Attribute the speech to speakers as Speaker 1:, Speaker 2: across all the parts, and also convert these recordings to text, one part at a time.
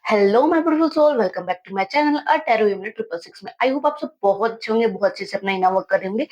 Speaker 1: Hello my beautiful soul, welcome back to my channel a tarot unit 666 में। I hope आप सब बहुत अच्छे होंगे, बहुत अच्छे से अपना इना वर्क कर रहे होंगे।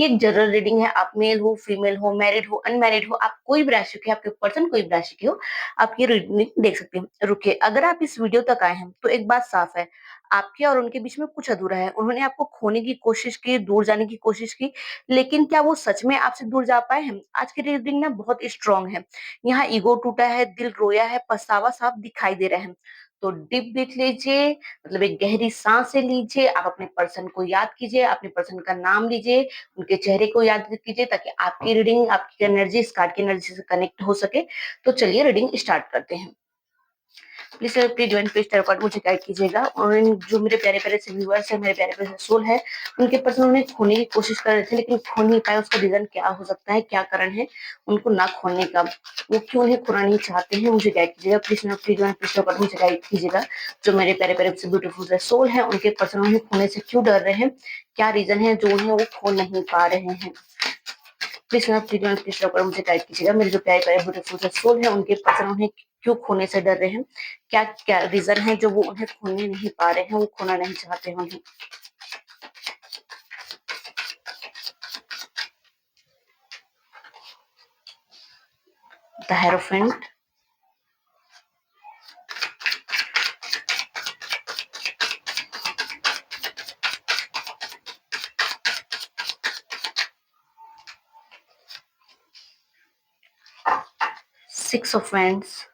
Speaker 1: ये एक जनरल रीडिंग है। आप मेल हो, फीमेल हो, मैरिड हो, अनमैरिड हो, आप कोई भी राशि के, आपके पर्सन कोई भी राशि के हो, आप ये रीडिंग देख सकते हैं। रुकिए, अगर आप इस वीडियो तक आए हैं तो एक बात साफ है, आपके और उनके बीच में कुछ अधूरा है। उन्होंने आपको खोने की कोशिश की, दूर जाने की कोशिश की, लेकिन क्या वो सच में आपसे दूर जा पाए हैं? आज की रीडिंग ना बहुत स्ट्रांग है। यहाँ ईगो टूटा है, दिल रोया है, पछतावा साफ दिखाई दे रहा है। तो डीप ब्रीथ लीजिए, मतलब एक गहरी सांसें लीजिए। आप अपने पर्सन को याद कीजिए, अपने पर्सन का नाम लीजिए, उनके चेहरे को याद कीजिए, ताकि आपकी रीडिंग, आपकी एनर्जी इस कार्ड की एनर्जी से कनेक्ट हो सके। तो चलिए रीडिंग स्टार्ट करते हैं। प्लीज प्लीज ज्वाइन पेज तरफ मुझे गाइड कीजिएगा। और जो मेरे प्यारे प्यारे से व्यूअर्स है, मेरे प्यारे प्यारे सोल है, उनके पर्सन उन्हें खोने की कोशिश कर रहे थे लेकिन खो नहीं पाए। उसका रीजन क्या हो सकता है, क्या कारण है उनको ना खोने का, वो क्यों उन्हें खोना नहीं चाहते हैं? मुझे गाइड कीजिएगा प्लीज। प्लीज ज्वाइन पेज तरफ मुझे गाइड कीजिएगा। जो मेरे प्यारे प्यारे से ब्यूटीफुल से सोल है, उनके पर्सन उन्हें खोने से क्यों डर रहे हैं, क्या रीजन है जो उन्हें वो खो नहीं पा रहे हैं? प्लीज प्लीज मुझे गाइड कीजिएगा। मेरे जो प्यारे प्यारे ब्यूटीफुल से सोल है, उनके पर्सन उन्हें क्यों खोने से डर रहे हैं, क्या क्या रीजन है जो वो उन्हें खोने नहीं पा रहे हैं, वो खोना नहीं चाहते हैं उन्हें। The hierophant, 6 of Wands,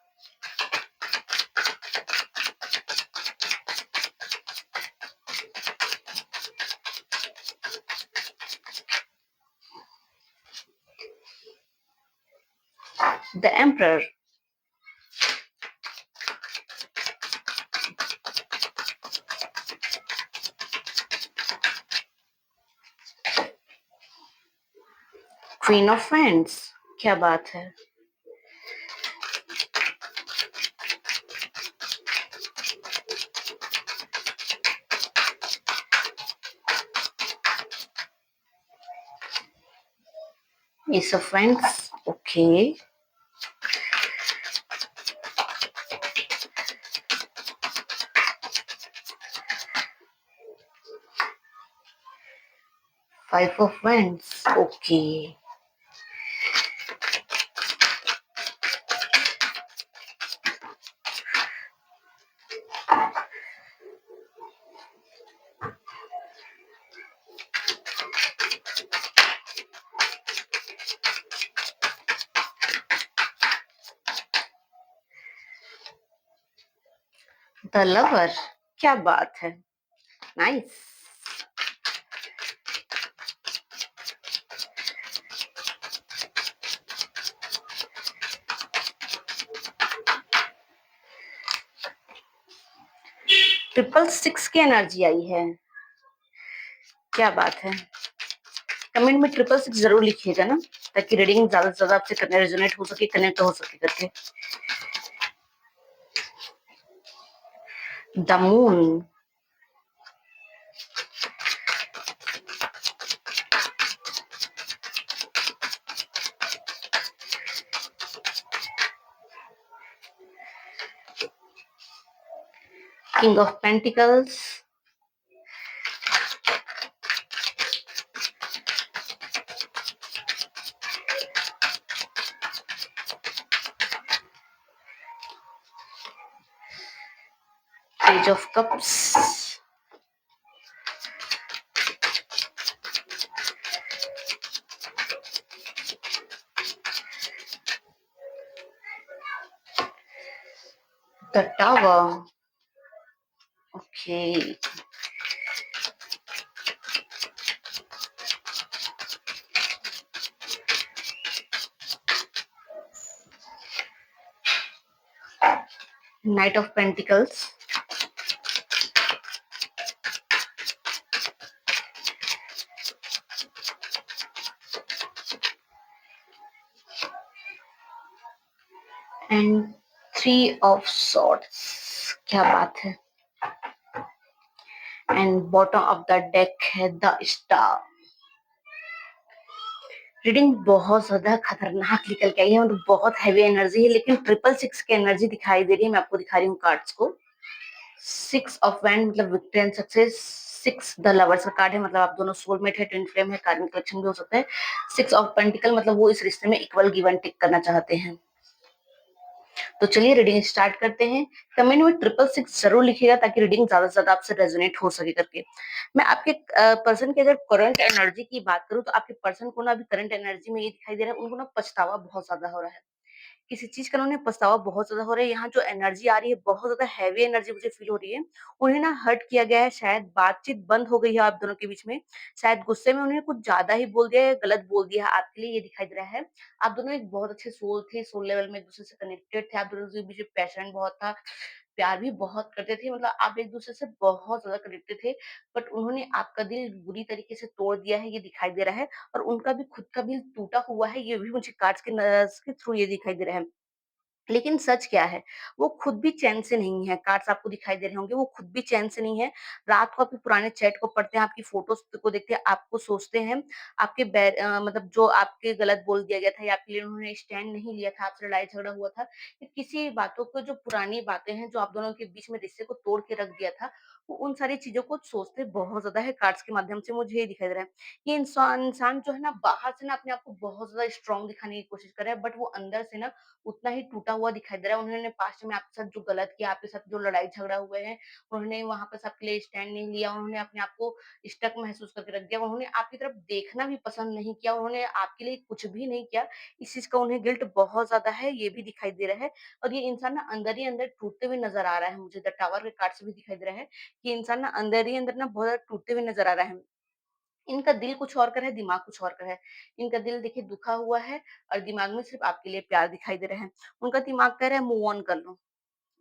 Speaker 1: the Emperor, Queen of Wands। क्या बात है। Ace of Wands, okay। Five of Wands, okay। The lover, क्या बात है, नाइस। ट्रिपल सिक्स की एनर्जी आई है, क्या बात है। कमेंट में ट्रिपल सिक्स जरूर लिखिएगा ना, ताकि रीडिंग ज्यादा से ज्यादा आपसे रेजोनेट हो सके, कनेक्ट हो सके करके। The moon, king of pentacles, page of cups, the tower, okay. Night of pentacles, and three of swords, क्या बात है। And bottom of the deck है द स्टार। रीडिंग बहुत ज्यादा खतरनाक निकल के आई है, मतलब बहुत हैवी एनर्जी है, लेकिन ट्रिपल सिक्स की एनर्जी दिखाई दे रही है। मैं आपको दिखा रही हूँ कार्ड्स को। 6 ऑफ वैंड मतलब victory and success, 6 the lovers का कार्ड है, मतलब आप दोनों सोलमेट है, ट्विन फ्लेम है, कार्मिक कलेक्शन भी हो सकता है। 6 ऑफ पेंटिकल मतलब वो इस रिश्ते में इक्वल गिव एंड टेक करना चाहते हैं। तो चलिए रीडिंग स्टार्ट करते हैं। कमेंट में 666 जरूर लिखिएगा ताकि रीडिंग ज्यादा से ज्यादा आपसे रेजोनेट हो सके करके। मैं आपके पर्सन की अगर करंट एनर्जी की बात करूं तो आपके पर्सन को ना अभी करंट एनर्जी में ये दिखाई दे रहा है, उनको ना पछतावा बहुत ज्यादा हो रहा है। किसी चीज का उन्हें पछतावा बहुत ज्यादा हो रहा है। यहाँ जो एनर्जी आ रही है बहुत ज्यादा हैवी एनर्जी मुझे फील हो रही है। उन्हें ना हर्ट किया गया है, शायद बातचीत बंद हो गई है आप दोनों के बीच में। शायद गुस्से में उन्हें कुछ ज्यादा ही बोल दिया है, गलत बोल दिया है आपके लिए, ये दिखाई दे रहा है। आप दोनों एक बहुत अच्छे सोल थे, सोल लेवल में एक दूसरे से कनेक्टेड थे, आप दोनों के बीच में पैशन बहुत था, प्यार भी बहुत करते थे, मतलब आप एक दूसरे से बहुत ज्यादा कनेक्टेड थे। बट उन्होंने आपका दिल बुरी तरीके से तोड़ दिया है, ये दिखाई दे रहा है। और उनका भी खुद का दिल टूटा हुआ है, ये भी मुझे कार्ड्स के थ्रू ये दिखाई दे रहा है। लेकिन सच क्या है, वो खुद भी चैन से नहीं है। कार्ड्स आपको दिखाई दे रहे होंगे, वो खुद भी चैन से नहीं है। रात को आपके पुराने चैट को पढ़ते हैं, आपकी फोटोज को देखते हैं, आपको सोचते हैं, मतलब जो आपके गलत बोल दिया गया था या आपके लिए उन्होंने स्टैंड नहीं लिया था, आपसे लड़ाई झगड़ा हुआ था, या किसी बातों को, जो पुरानी बातें हैं जो आप दोनों के बीच में रिश्ते को तोड़ के रख दिया था, वो उन सारी चीजों को सोचते बहुत ज्यादा है। कार्ड्स के माध्यम से मुझे ये दिखाई दे रहा है। ये इंसान इंसान जो है ना, बाहर से ना अपने आप को बहुत ज्यादा स्ट्रांग दिखाने की कोशिश कर रहा है, बट वो अंदर से ना उतना ही टूटा हुआ दिखाई दे रहा है। उन्होंने पास्ट में आपके साथ जो गलत किया, आपके साथ जो लड़ाई झगड़ा हुए हैं, उन्होंने वहाँ पे आपके लिए स्टैंड नहीं लिया, उन्होंने अपने आप को स्टक महसूस करके रख दिया, उन्होंने आपकी तरफ देखना भी पसंद नहीं किया, उन्होंने आपके लिए कुछ भी नहीं किया। इस चीज़ का उन्हें गिल्ट बहुत ज़्यादा है, ये भी दिखाई दे रहा है। और ये इंसान ना अंदर ही अंदर टूटते हुए नज़र आ रहा है मुझे, द टावर के कार्ड से भी दिखाई दे रहा है कि इंसान ना अंदर ही अंदर ना बहुत ज़्यादा टूटते हुए नज़र आ रहा है। इनका दिल कुछ और का है, दिमाग कुछ और का है। इनका दिल देखिए दुखा हुआ है और दिमाग में सिर्फ़ आपके लिए प्यार दिखाई दे रहा है। उनका दिमाग कह रहा है मूव ऑन कर लो।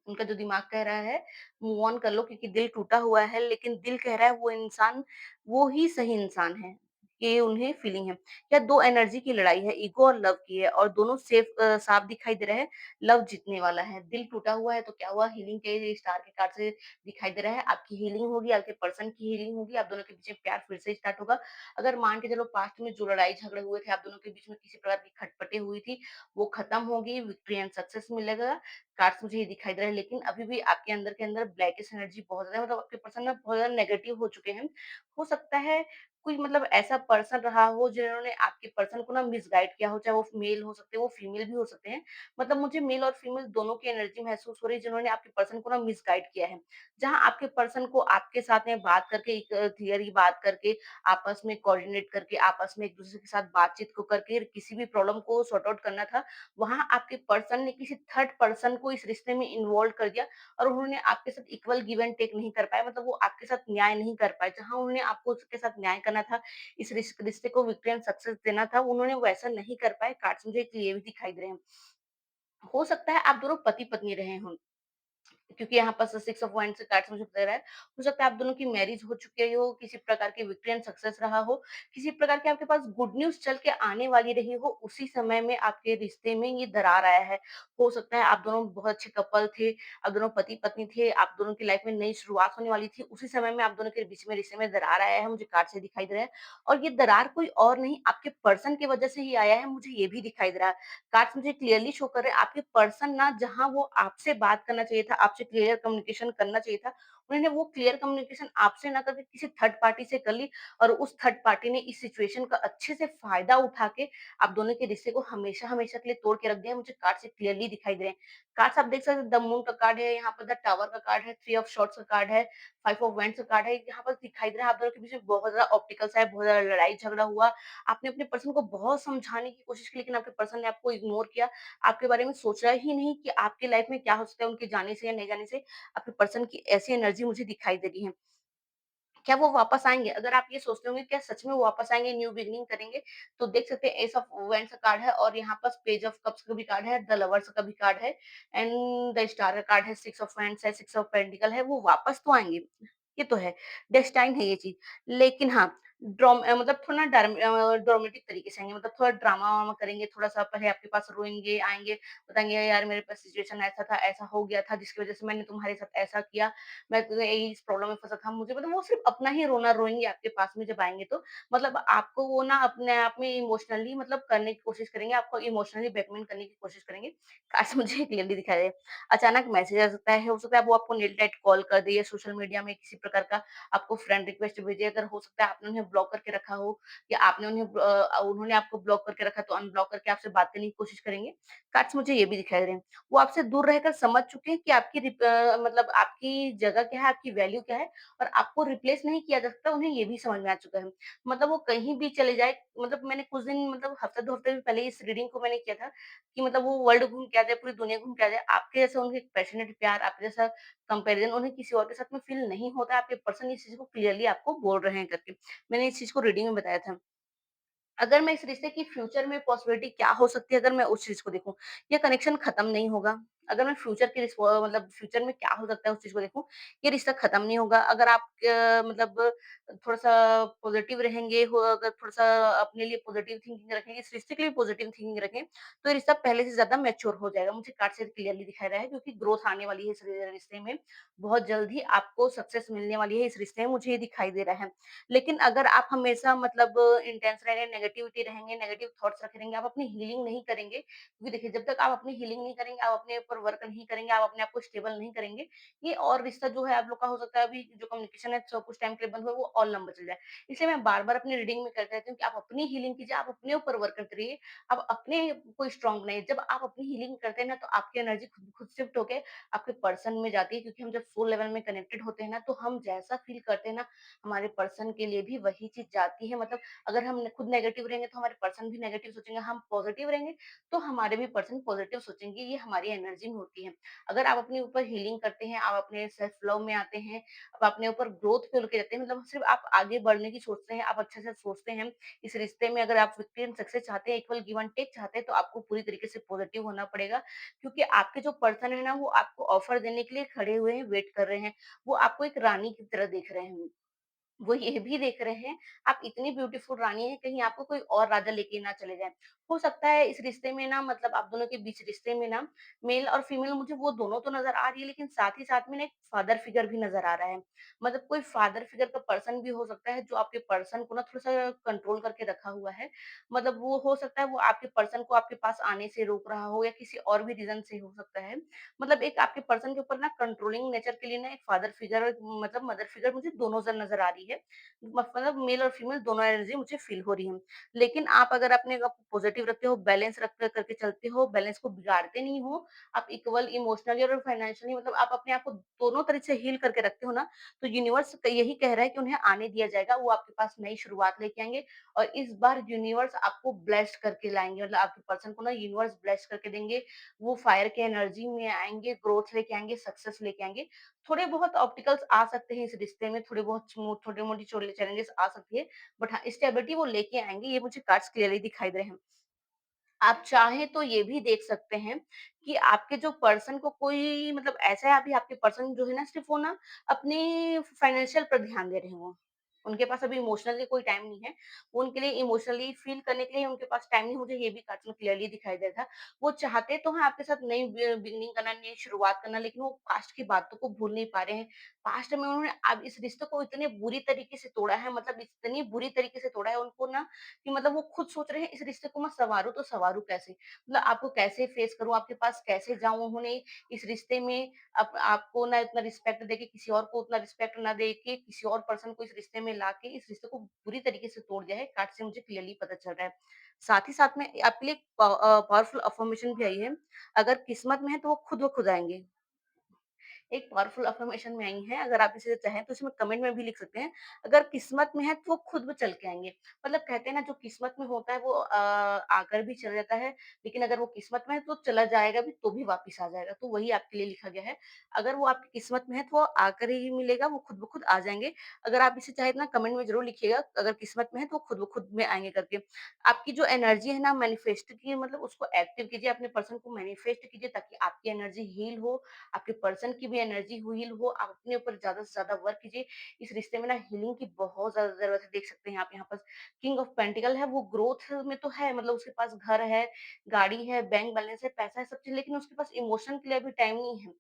Speaker 1: उनका जो दिमाग कह रहा है मूव ऑन कर लो, क्योंकि दिल टूटा हुआ है, लेकिन दिल कह रहा है वो इंसान वो ही सही इंसान है। ये उन्हें फीलिंग है। या 2 एनर्जी की लड़ाई है, ईगो और लव की है, और दोनों साफ दिखाई दे रहे हैं। लव जीतने वाला है। दिल टूटा हुआ है तो क्या हुआ, हीलिंग के स्टार के कार्ड से दिखाई दे रहा है। आपकी हीलिंग होगी, आपके पर्सन की हीलिंग होगी, आप दोनों के बीच में प्यार फिर से स्टार्ट होगा। अगर मान के चलो पास्ट में जो लड़ाई झगड़े हुए थे, आप दोनों के बीच में किसी प्रकार की खटपटें हुई थी, वो खत्म होगी, विक्ट्री एंड सक्सेस मिलेगा। कार्ड्स मुझे ये दिखाई दे रहा है, लेकिन अभी भी आपके अंदर के अंदर ब्लैकिश एनर्जी बहुत ज़्यादा है, मतलब आपके पर्सन ना बहुत ज़्यादा नेगेटिव हो चुके हैं। हो सकता है कोई मतलब ऐसा पर्सन रहा हो जिन्होंने आपके पर्सन को ना मिसगाइड किया हो, चाहे वो मेल हो सकते हैं, वो फीमेल भी हो सकते हैं। मतलब मुझे मेल और फीमेल दोनों की एनर्जी महसूस हो रही है जिन्होंने आपके पर्सन को ना मिसगाइड किया है। जहाँ आपके पर्सन को आपके साथ में बात करके, एक क्लियरली बात करके, आपस में कोऑर्डिनेट करके, आपस में एक-दूसरे के साथ बातचीत को करके किसी भी प्रॉब्लम को सॉर्ट आउट करना था, वहाँ आपके पर्सन ने किसी थर्ड पर्सन को इस रिश्ते में इन्वॉल्व कर दिया और उन्होंने आपके साथ इक्वल गिव एंड टेक नहीं कर पाए, मतलब वो आपके साथ न्याय नहीं कर पाए। जहाँ उन्होंने आपको उसके साथ न्याय करना था, इस रिश्ते को विक्ट्री एंड सक्सेस देना था, उन्होंने वैसा नहीं कर पाए। कार्ड्स मुझे ये भी दिखाई दे रहे हैं। हो सकता है आप दोनों पति-पत्नी रहे हों। क्योंकि यहाँ पर 6 ऑफ वांड्स का कार्ड्स मुझे बता रहा है। हो सकता है आप दोनों की मैरिज हो चुकी हो, किसी प्रकार की विक्ट्री एंड सक्सेस रहा हो, किसी प्रकार के आपके पास गुड न्यूज़ चल के आने वाली रही हो, उसी समय में आपके रिश्ते में ये दरार आया है। हो सकता है आप दोनों बहुत अच्छे कपल थे, आप दोनों पति-पत्नी थे, आप दोनों की लाइफ में नई शुरुआत होने वाली थी, उसी समय में आप दोनों के बीच में रिश्ते में दरार आया है, मुझे कार्ड से दिखाई दे रहा है। और ये दरार कोई और नहीं, आपके पर्सन की वजह से ही आया है, मुझे ये भी दिखाई दे रहा है। कार्ड्स मुझे क्लियरली शो कर रहे हैं, आपके पर्सन ना जहाँ वो आपसे बात करना चाहिए था, आपसे क्लियर कम्युनिकेशन करना चाहिए था, उन्होंने वो क्लियर कम्युनिकेशन आपसे ना करके किसी थर्ड पार्टी से कर ली और उस थर्ड पार्टी ने इस सिचुएशन का अच्छे से फ़ायदा उठा के आप दोनों के रिश्ते को हमेशा-हमेशा के लिए तोड़ के रख दिया है, मुझे कार्ड से क्लियरली दिखाई दे रहे हैं। कार्ड्स आप देख सकते हैं, द मून का कार्ड है, यहाँ पर द टावर का कार्ड है, थ्री ऑफ सॉर्ड्स का कार्ड है, फाइव ऑफ वांड्स का कार्ड है, यहाँ पर दिखाई दे रहा है आप दोनों के बीच में बहुत ज़्यादा ऑप्टिकल्स है, बहुत ज़्यादा लड़ाई झगड़ा हुआ। आपने अपने पर्सन को बहुत समझाने की कोशिश की, लेकिन आपके पर्सन ने आपको इग्नोर किया। आपके बारे में सोचा ही नहीं कि आपकी लाइफ में क्या हो सकता है उनके जाने से या नहीं जाने से। आपके पर्सन की ऐसी एनर्जी मुझे दिखाई दे रही है। क्या वो वापस आएँगे? अगर आप ये सोचते होंगे क्या सच में वो वापस आएँगे, न्यू बिगिनिंग करेंगे? तो देख सकते हैं एस ऑफ वांड्स का कार्ड है और यहाँ पास पेज ऑफ कप्स का भी कार्ड है, द लवर्स का भी कार्ड है एंड द स्टार का कार्ड है, सिक्स ऑफ वांड्स है, सिक्स ऑफ पेंटिकल है, वो वापस तो आएँगे, ये तो है, डेस्टाइन है ये चीज़। लेकिन हाँ, मतलब थोड़ा ना ड्रामेटिक तरीके से आएँगे, मतलब थोड़ा ड्रामा-वामा करेंगे, थोड़ा-सा पहले आपके पास रोएँगे, आएँगे, बताएँगे यार मेरे पास सिचुएशन ऐसा था, ऐसा हो गया था जिसकी वज़ह से मैंने तुम्हारे साथ ऐसा किया, मैं तो यही इस प्रॉब्लम में फँसा था, मुझे मतलब वो सिर्फ़ अपना ही रोना रोएँगे आपके पास में जब आएँगे तो। मतलब आपको वो ना अपने आप में इमोशनली मतलब करने की कोशिश करेंगे, आपको इमोशनली ब्लैकमेल करने की कोशिश करेंगे। काश मुझे क्लियरली दिखाई दे। अचानक मैसेज आ सकता है, हो सकता है वो आपको लेट नाइट कॉल कर दे या सोशल मीडिया में किसी प्रकार का आपको फ्रेंड रिक्वेस्ट भेजे, अगर हो सकता है आपने उन्हें ब्लॉक करके रखा हो या उन्होंने आपको ब्लॉक करके रखा तो अनब्लॉक करके आपसे बात करने की कोशिश करेंगे। कार्ड्स मुझे ये भी दिखाई दे रहे हैं। वो आपसे दूर रहकर समझ चुके हैं कि मतलब आपकी जगह क्या है, आपकी वैल्यू क्या है और आपको रिप्लेस नहीं किया जा सकता, उन्हें ये भी समझ में आ चुका है। मतलब वो कहीं भी चले जाए, मतलब मैंने कुछ दिन मतलब हफ्ता 2 हफ्ते भी पहले इस रीडिंग को मैंने किया था कि मतलब वो वर्ल्ड घूम के आ जाए, पूरी दुनिया घूम के आ जाए, आपके जैसा उनके पैशनेट प्यार, आपके जैसा कंपैरिज़न उन्हें किसी और के साथ में फ़ील नहीं होता है, आपके पर्सन इस चीज़ को क्लियरली आपको बोल रहे हैं करके। मैंने इस चीज़ को रीडिंग में बताया था। अगर मैं इस रिश्ते की फ्यूचर में पॉसिबिलिटी क्या हो सकती है अगर मैं उस चीज़ को देखूँ, ये कनेक्शन खत्म नहीं होगा। अगर मैं फ्यूचर की मतलब फ्यूचर में क्या हो सकता है उस चीज़ को देखूँ, ये रिश्ता खत्म नहीं होगा। अगर आप मतलब थोड़ा-सा पॉज़िटिव रहेंगे हो अगर थोड़ा-सा अपने लिए पॉज़िटिव थिंकिंग रखेंगे, इस रिश्ते के लिए पॉज़िटिव थिंकिंग रखें, तो ये रिश्ता पहले से ज़्यादा मैच्योर हो जाएगा। मुझे कार्ड से क्लियरली दिखाई रहा है क्योंकि ग्रोथ आने वाली है इस रिश्ते में। बहुत जल्द ही आपको सक्सेस मिलने वाली है इस रिश्ते में, मुझे ये दिखाई दे रहा है। लेकिन अगर आप हमेशा मतलब इंटेंस रहेंगे, नेगेटिविटी रहेंगे, नेगेटिव थॉट्स रखे रहेंगे, आप अपनी हीलिंग नहीं करेंगे क्योंकि देखिए जब तक आप अपनी हीलिंग नहीं करेंगे, आप अपने ऊपर वर्क नहीं करेंगे, आप अपने आप को स्टेबल नहीं करेंगे, ये और रिश्ता जो है आप लोग का हो सकता है अभी जो कम्युनिकेशन है सब कुछ टाइम के लिए बंद हुआ, वो और लंबा चल जाए। इसलिए मैं बार-बार अपनी रीडिंग में कहती रहती हूँ कि आप अपनी हीलिंग कीजिए, आप अपने ऊपर वर्क करते रहिए, आप अपने को स्ट्रॉन्ग बनाइए। जब आप अपनी हीलिंग करते हैं ना, तो आपकी एनर्जी खुद खुद शिफ्ट होके आपके पर्सन में जाती है क्योंकि हम जब सोल लेवल में कनेक्टेड होते हैं ना, तो हम जैसा फील करते हैं ना, हमारे पर्सन के लिए भी वही चीज़ जाती है मतलब अगर हम खुद नेगेटिव रहेंगे तो हमारे पर्सन भी नेगेटिव सोचेंगे, हम पॉजिटिव रहेंगे तो हमारे भी पर्सन पॉजिटिव सोचेंगे, ये हमारी एनर्जी में होती है। अगर आप अपने ऊपर हीलिंग करते हैं, आप अपने सेल्फ लव में आते हैं, आप अपने ऊपर ग्रोथ पे लेके जाते हैं मतलब सिर्फ आप आगे बढ़ने की सोचते हैं, आप अच्छे से सोचते हैं, इस रिश्ते में अगर आप विक्ट्री एंड सक्सेस चाहते हैं, इक्वल गिव एंड टेक चाहते हैं तो आपको पूरी तरीके से पॉजिटिव होना पड़ेगा क्योंकि आपके जो पर्सन है ना वो आपको ऑफर देने के लिए खड़े हुए हैं, वेट कर रहे हैं। वो आपको एक रानी की तरह देख रहे हैं। वो ये भी देख रहे हैं, आप इतनी ब्यूटीफुल रानी हैं, कहीं आपको कोई और राजा लेके ना चले जाएँ। हो सकता है इस रिश्ते में ना मतलब आप दोनों के बीच रिश्ते में ना मेल और फीमेल मुझे वो दोनों तो नज़र आ रही है, लेकिन साथ ही साथ में ना एक फादर फिगर भी नज़र आ रहा है। मतलब कोई फादर फिगर का पर्सन भी हो सकता है, जो आपके पर्सन को ना थोड़ा-सा कंट्रोल करके रखा हुआ है। मतलब वो हो सकता है वो आपके पर्सन को आपके पास आने से रोक रहा हो या किसी और भी रीज़न से हो सकता है। मतलब एक आपके पर्सन के ऊपर ना कंट्रोलिंग नेचर के लिए ना एक फादर फिगर और मतलब मदर फिगर मुझे दोनों नज़र आ रही है। मतलब मेल और फीमेल दोनों एनर्जी मुझे फील हो रही है। लेकिन आप अगर अपने आप पॉजिटिव रखते हो, बैलेंस रख कर करके चलते हो, बैलेंस को बिगाड़ते नहीं हो, आप इक्वल इमोशनली और फाइनेंशियली मतलब आप अपने आप को दोनों तरह से हील करके रखते हो ना, तो यूनिवर्स यही कह रहा है कि उन्हें आने दिया जाएगा। वो आपके पास नई शुरुआत लेके आएँगे और इस बार यूनिवर्स आपको ब्लेस्ड करके लाएँगे। मतलब आपके पर्सन को ना यूनिवर्स ब्लेस्ड करके देंगे। वो फायर के एनर्जी में आएँगे, ग्रोथ लेके आएँगे, सक्सेस लेके आएँगे। थोड़े बहुत ऑब्स्टिकल्स आ सकते हैं इस रिश्ते में, थोड़े बहुत छोटे-मोटी चैलेंजेस आ सकती है, बट हाँ, स्टेबिलिटी वो लेके आएँगे, ये मुझे कार्ड्स क्लियरली दिखाई दे रहे हैं। आप चाहें तो ये भी देख सकते हैं कि आपके जो पर्सन को कोई मतलब ऐसा है अभी आपके पर्सन जो है ना सिर्फ़ वो ना अपनी फाइनेंशियल पर ध्यान दे रहे हैं वो। उनके पास अभी इमोशनली कोई टाइम नहीं है। वो उनके लिए इमोशनली फ़ील करने के लिए उनके पास टाइम नहीं मुझे ये भी कार्ड्स में क्लियरली दिखाई दे रहा था। वो चाहते तो हैं आपके साथ नई बिगिनिंग करना, नई शुरुआत करना लेकिन वो पास्ट की बातों को भूल नहीं पा रहे हैं। पास्ट में उन्होंने अब इस रिश्ते को इतने बुरी तरीके से तोड़ा है मतलब इतनी बुरी तरीके से तोड़ा है उनको ना कि मतलब वो खुद सोच रहे हैं इस रिश्ते को मैं सँवारूँ तो सँवारूँ कैसे? मतलब आपको कैसे फेस करूँ, आपके पास कैसे जाऊँ? उन्होंने इस रिश्ते में आपको ना इतना रिस्पेक्ट देके किसी और को उतना रिस्पेक्ट ना देके किसी और पर्सन को इस रिश्ते में लाके इस रिश्ते को बुरी तरीके से तोड़ दिया है, कार्ड से मुझे क्लियरली पता चल रहा है। साथ ही साथ में आपके लिए एक पावरफुल अफ़र्मेशन भी आई है, अगर किस्मत में है तो वो खुद ब खुद आएँगे। एक पावरफुल अफ़र्मेशन में आई हैं, अगर आप इसे चाहें तो इसमें कमेंट में भी लिख सकते हैं। अगर किस्मत में है तो वो खुद ब चल के आएँगे। मतलब कहते हैं ना जो किस्मत में होता है वो आकर भी चला जाता है, लेकिन अगर वो किस्मत में है तो चला जाएगा भी तो भी वापिस आ जाएगा। तो वही आपके लिए लिखा गया है। अगर वो आपकी किस्मत में है तो वो आकर ही मिलेगा, वो खुद ब खुद आ जाएँगे। अगर आप इसे चाहे ना कमेंट में ज़रूर लिखिएगा, अगर किस्मत में है तो वो खुद ब खुद में आएँगे करके। आपकी जो एनर्जी है ना मैनिफेस्ट की मतलब उसको एक्टिव कीजिए, अपने पर्सन को मैनिफेस्ट कीजिए ताकि आपकी एनर्जी हील हो, आपके पर्सन की भी एनर्जी हील हो, आप अपने ऊपर ज़्यादा से ज़्यादा वर्क कीजिए। इस रिश्ते में ना हीलिंग की बहुत ज़्यादा ज़रूरत है। देख सकते हैं आप यहाँ पर किंग ऑफ पेंटिकल है, वो ग्रोथ में तो है, मतलब उसके पास घर है, गाड़ी है, बैंक बैलेंस है, पैसा है, सब चीज़, लेकिन उसके पास इमोशन के लिए अभी टाइम नहीं है।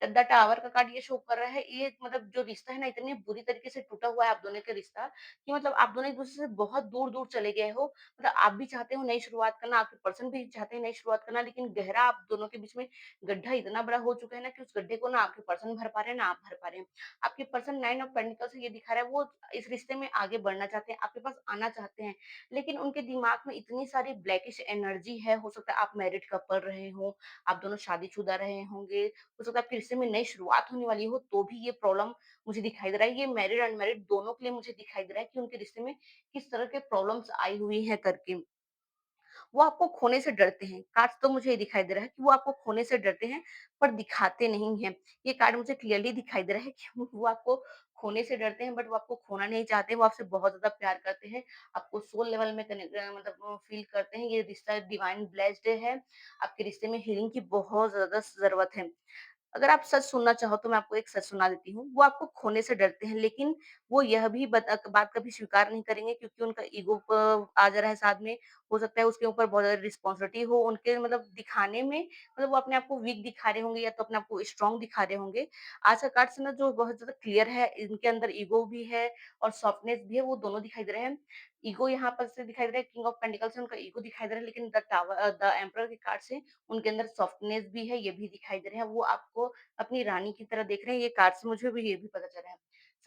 Speaker 1: द टावर का कार्ड ये शो कर रहा है, ये मतलब जो रिश्ता है ना इतनी बुरी तरीके से टूटा हुआ है आप दोनों का रिश्ता, कि मतलब आप दोनों एक-दूसरे से बहुत दूर-दूर चले गए हो। मतलब आप भी चाहते हो नई शुरुआत करना, आपके पर्सन भी चाहते हैं नई शुरुआत करना, लेकिन गहरा आप दोनों के बीच में गड्ढा इतना बड़ा हो चुका है ना कि उस गड्ढे को ना आपके पर्सन भर पा रहे हैं, ना आप भर पा रहे हैं। आपके पर्सन 9 ऑफ पेंटिकल से ये दिखा रहा है, वो इस रिश्ते में आगे बढ़ना चाहते हैं, आपके पास आना चाहते हैं, लेकिन उनके दिमाग में इतनी सारी ब्लैकिश एनर्जी है, हो सकता है आप मैरिड कपल रहे हों, आप दोनों शादीशुदा रहे होंगे, हो सकता है आपके रिश्ते में नई शुरुआत होने वाली हो, तो भी ये प्रॉब्लम मुझे दिखाई दे रहा है। ये मैरिड अनमैरिड दोनों के लिए मुझे दिखाई दे रहा है कि उनके रिश्ते में किस तरह के प्रॉब्लम्स आई हुई हैं करके। वो आपको खोने से डरते हैं। कार्ड्स तो मुझे ये दिखाई दे रहा है कि वो आपको खोने से डरते हैं, पर दिखाते नहीं हैं। ये कार्ड मुझे क्लियरली दिखाई दे रहा है कि वो आपको खोने से डरते हैं, बट वो आपको खोना नहीं चाहते, वो आपसे बहुत ज़्यादा प्यार करते हैं। आपको सोल लेवल में मतलब फ़ील करते हैं। ये रिश्ता डिवाइन ब्लेस्ड है। आपके रिश्ते में हीलिंग की बहुत ज़्यादा ज़रूरत है। अगर आप सच सुनना चाहो तो मैं आपको एक सच सुना देती हूँ। वो आपको खोने से डरते हैं, लेकिन वो यह भी बात कभी स्वीकार नहीं करेंगे, क्योंकि उनका ईगो आ जा रहा है साथ में। हो सकता है उसके ऊपर बहुत ज़्यादा रिस्पॉन्सिबिलिटी हो उनके, मतलब दिखाने में, मतलब वो अपने आप को वीक दिखा रहे होंगे या तो अपने आप को स्ट्रॉन्ग दिखा रहे होंगे। आज का कार्ड से ना जो बहुत ज़्यादा क्लियर है, इनके अंदर ईगो भी है और सॉफ्टनेस भी है, वो दोनों दिखाई दे रहे हैं। ईगो यहाँ पर से दिखाई दे रहा है, किंग ऑफ पेंटिकल्स से उनका ईगो दिखाई दे रहा है, लेकिन द एम्परर के कार्ड से उनके अंदर सॉफ्टनेस भी है, ये भी दिखाई दे रहे हैं। वो आपको अपनी रानी की तरह देख रहे हैं, ये कार्ड से मुझे भी ये भी पता चला है।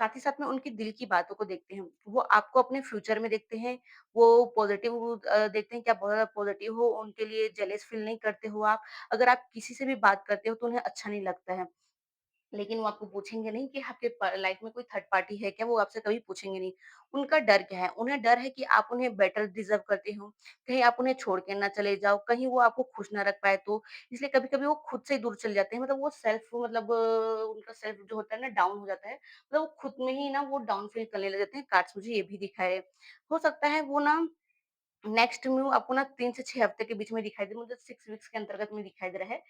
Speaker 1: साथ ही साथ में उनके दिल की बातों को देखते हैं। वो आपको अपने फ्यूचर में देखते हैं, वो पॉज़िटिव देखते हैं कि आप बहुत ज़्यादा पॉज़िटिव हो, उनके लिए जेलस फील नहीं करते हो आप। अगर आप किसी से भी बात करते हो तो उन्हें अच्छा नहीं लगता है। लेकिन वो आपको पूछेंगे नहीं कि आपके लाइफ में कोई थर्ड पार्टी है क्या? वो आपसे कभी पूछेंगे नहीं। उनका डर क्या है? उन्हें डर है कि आप उन्हें बेटर डिज़र्व करते हो, कहीं आप उन्हें छोड़ के ना चले जाओ, कहीं वो आपको खुश ना रख पाए तो। इसलिए कभी-कभी वो खुद से ही दूर चले जाते हैं। मतलब वो उनका सेल्फ जो होता है ना डाउन हो जाता है। मतलब वो खुद में ही ना वो डाउन फील करने लग जाते हैं। कार्ड्स मुझे ये भी दिखाए। हो सकता है वो ना नेक्स्ट मूव आपको ना 3 से 6 हफ्ते के बीच में दिखाई दे, मुझे 6 वीक्स के अंतर्गत में दिखाई दे रहा है।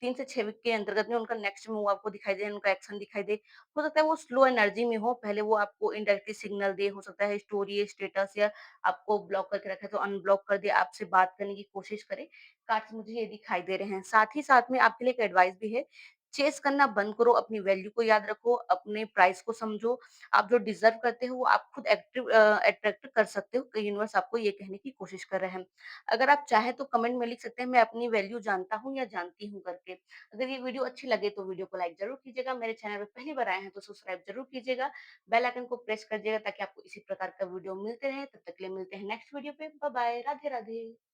Speaker 1: 3 से 6 वीक के अंतर्गत में उनका नेक्स्ट मूव आपको दिखाई दे, उनका एक्शन दिखाई दे। हो सकता है वो स्लो एनर्जी में हो, पहले वो आपको इनडायरेक्टली सिग्नल दे, हो सकता है स्टोरी, स्टेटस या आपको ब्लॉक करके रखा है तो अनब्लॉक कर दे, आपसे बात करने की कोशिश करे। कार्ड्स मुझे ये दिखाई दे रहे हैं। साथ ही साथ में आपके लिए एक एडवाइस भी है, चेज़ करना बंद करो, अपनी वैल्यू को याद रखो, अपने प्राइस को समझो। आप जो डिज़र्व करते हो वो आप खुद अट्रैक्ट कर सकते हो, कि यूनिवर्स आपको ये कहने की कोशिश कर रहा है। अगर आप चाहें तो कमेंट में लिख सकते हैं मैं अपनी वैल्यू जानता हूँ या जानती हूँ करके। अगर ये वीडियो अच्छी लगे तो वीडियो को लाइक ज़रूर कीजिएगा, मेरे चैनल पे पहली बार आए हैं तो सब्सक्राइब ज़रूर कीजिएगा, बेल आइकन को प्रेस कर दीजिएगा ताकि आपको इसी प्रकार का वीडियो मिलते रहे। तब तक के लिए मिलते हैं नेक्स्ट वीडियो पे। Bye bye, Radhe Radhe.